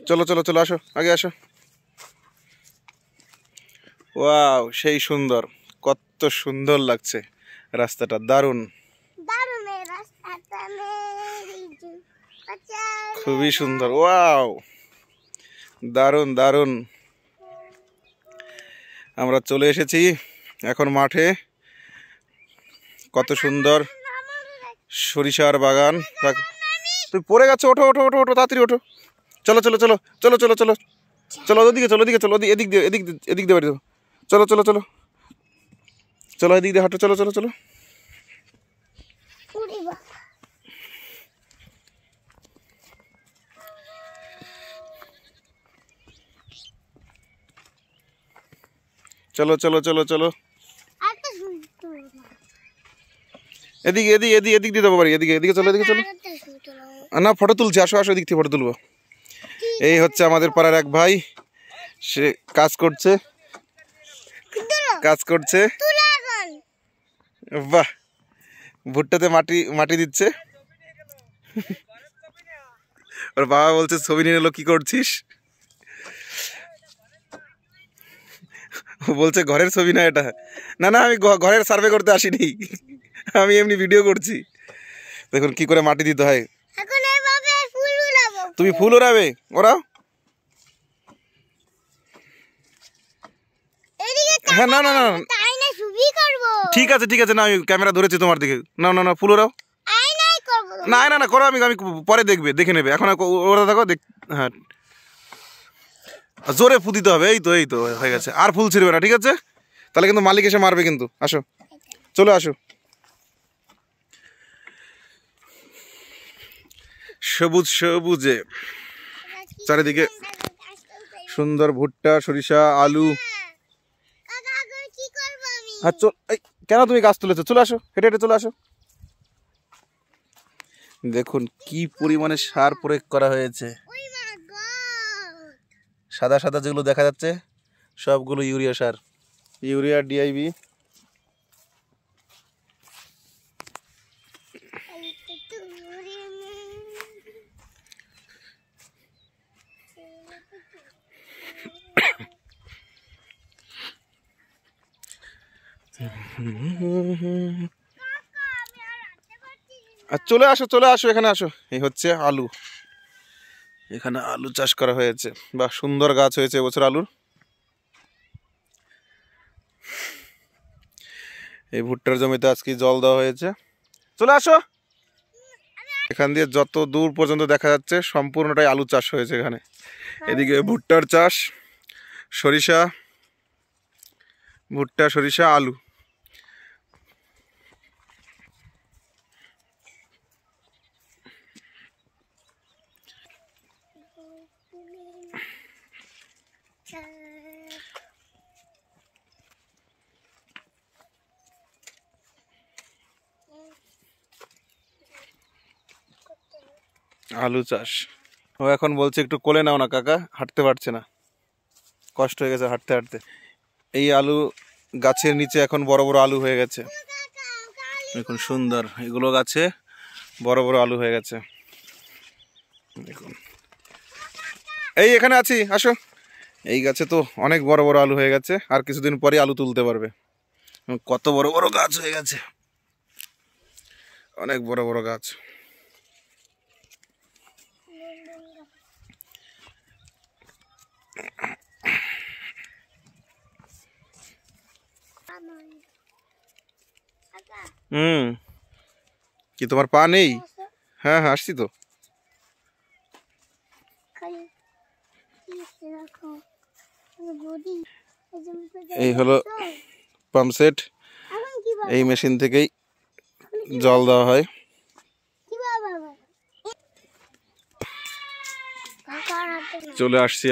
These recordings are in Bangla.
চলো চলো চলো, আসো আগে আসো। ওয়াও, সেই সুন্দর, কত সুন্দর লাগছে রাস্তাটা, দারুণ, খুবই সুন্দর। ওয়াও, দারুণ দারুণ। আমরা চলে এসেছি এখন মাঠে। কত সুন্দর সরিষার বাগান। তুই পড়ে গেছো, ওঠো ওঠো ওঠো ওঠো, তাড়াতাড়ি ওঠো। চলো চলো চলো চলো চলো চলো চলো, ওদিকে চলো, ওদিকে চলো, এদিক দিয়ে এদিক এদিক দিয়ে বাড়ি। চলো চলো চলো চলো, এদিক দিয়ে হাঁটো, চলো চলো চলো। চলো চলো চলো চলো, এদিকে এদিকে এদিকে এদিক দিয়ে দেবো বাড়ি, এদিকে এদিকে চলো, এদিকে চলো। না, ফটো তুলছি, আসো আসো, এদিক থেকে ফটো তুলবো। এই হচ্ছে আমাদের পাড়ার এক ভাই, সে কাজ করছে কাজ করছে। বাহ, ভুট্টাতে মাটি মাটি দিচ্ছে। ওর বাবা বলছে ছবি নিয়ে এলো, কি করছিস? বলছে ঘরের ছবি না এটা। না না, আমি ঘরের সার্ভে করতে আসিনি, আমি এমনি ভিডিও করছি। দেখুন কি করে মাটি দিতে হয়। তুমি ফুল ওড়াবে? ওরাও। হ্যাঁ, না না না, ঠিক আছে ঠিক আছে, না আমি ক্যামেরা ধরেছি তোমার দিকে। না না না, ফুল ওড়াও। না না না, করো, আমি আমি পরে দেখে নেবে, এখন ওরা দেখো। হ্যাঁ, জোরে ফু দিতে হবে। এই তো এই তো হয়ে গেছে, আর ফুল ছিড়বে না, ঠিক আছে? তাহলে কিন্তু মালিক এসে মারবে কিন্তু। আসো, চলে আসো। সবুজ সবুজে চারিদিকে সুন্দর ভুট্টা, সরিষা, আলু। কেন তুমি গাছ তুলেছো? চলে আসো, হেঁটে হেঁটে চলে আসো। দেখুন কি পরিমাণে সার প্রয়োগ করা হয়েছে। সাদা সাদা যেগুলো দেখা যাচ্ছে সবগুলো ইউরিয়া সার, ইউরিয়া, ডিআইবি। আর চলে আসো চলে আসো, এখানে আসো। এই হচ্ছে আলু, এখানে আলু চাষ করা হয়েছে। বা সুন্দর গাছ হয়েছে এবছর আলুর। এই ভুট্টার জমিতে আজকে জল দেওয়া হয়েছে। চলে আসো। এখান দিয়ে যত দূর পর্যন্ত দেখা যাচ্ছে সম্পূর্ণটাই আলু চাষ হয়েছে এখানে। এদিকে ভুট্টার চাষ, সরিষা, ভুট্টা, সরিষা, আলু। আলু চাষ। ও এখন বলছে একটু কোলে নাও না কাকা, হাঁটতে পারছে না, কষ্ট হয়ে গেছে হাঁটতে হাঁটতে। এই আলু গাছের নিচে এখন বড় বড় আলু হয়ে গেছে, দেখুন সুন্দর। এগুলো গাছে বড় বড় আলু হয়ে গেছে, দেখুন। এই এখানে আছি, আসো। এই গাছে তো অনেক বড় বড় আলু হয়ে গেছে, আর কিছুদিন পরে আলু তুলতে পারবে। কত বড় বড় গাছ হয়ে গেছে, অনেক বড় বড় গাছ। কি তোমার পা নেই? হ্যাঁ হ্যাঁ, আসছি তো। এই হলো পাম্প সেট, এই মেশিন থেকেই জল দেওয়া হয়। চলে আসছি।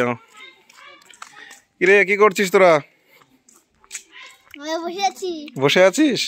কিরে, কি করছিস তোরা? বসে আছিস?